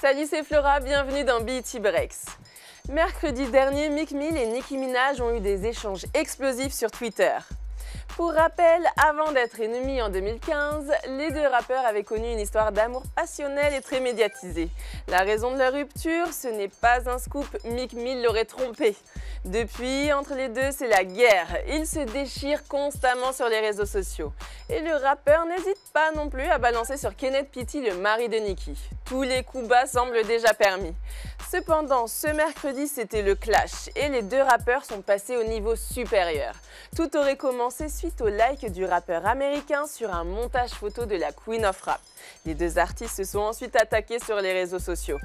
Salut, c'est Flora, bienvenue dans BET Breaks. Mercredi dernier, Meek Mill et Nicki Minaj ont eu des échanges explosifs sur Twitter. Pour rappel, avant d'être ennemis en 2015, les deux rappeurs avaient connu une histoire d'amour passionnelle et très médiatisée. La raison de leur rupture, ce n'est pas un scoop, Meek Mill l'aurait trompé. Depuis, entre les deux, c'est la guerre. Ils se déchirent constamment sur les réseaux sociaux. Et le rappeur n'hésite pas non plus à balancer sur Kenneth Petty, le mari de Nicki. Tous les coups bas semblent déjà permis. Cependant, ce mercredi, c'était le clash et les deux rappeurs sont passés au niveau supérieur. Tout aurait commencé suite au like du rappeur américain sur un montage photo de la Queen of Rap. Les deux artistes se sont ensuite attaqués sur les réseaux sociaux.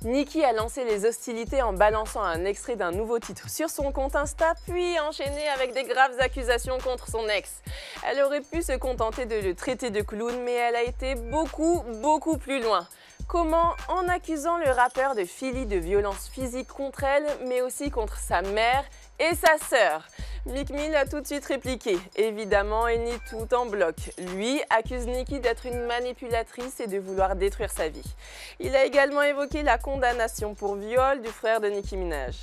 Nicki a lancé les hostilités en balançant un extrait d'un nouveau titre sur son compte Insta, puis enchaîné avec des graves accusations contre son ex. Elle aurait pu se contenter de le traiter de clown, mais elle a été beaucoup plus loin. Comment? En accusant le rappeur de Philly de violences physiques contre elle, mais aussi contre sa mère et sa sœur. Meek Mill a tout de suite répliqué. Évidemment, il nie tout en bloc. Lui accuse Nicki d'être une manipulatrice et de vouloir détruire sa vie. Il a également évoqué la condamnation pour viol du frère de Nicki Minaj.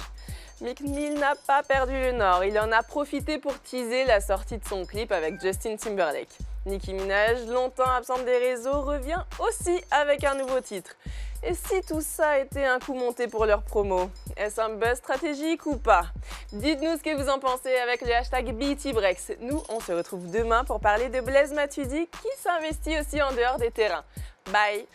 Meek Mill n'a pas perdu le nord, il en a profité pour teaser la sortie de son clip avec Justin Timberlake. Nicki Minaj, longtemps absente des réseaux, revient aussi avec un nouveau titre. Et si tout ça était un coup monté pour leur promo, est-ce un buzz stratégique ou pas? Dites-nous ce que vous en pensez avec le hashtag BETBreaks. Nous, on se retrouve demain pour parler de Blaise Matuidi qui s'investit aussi en dehors des terrains. Bye!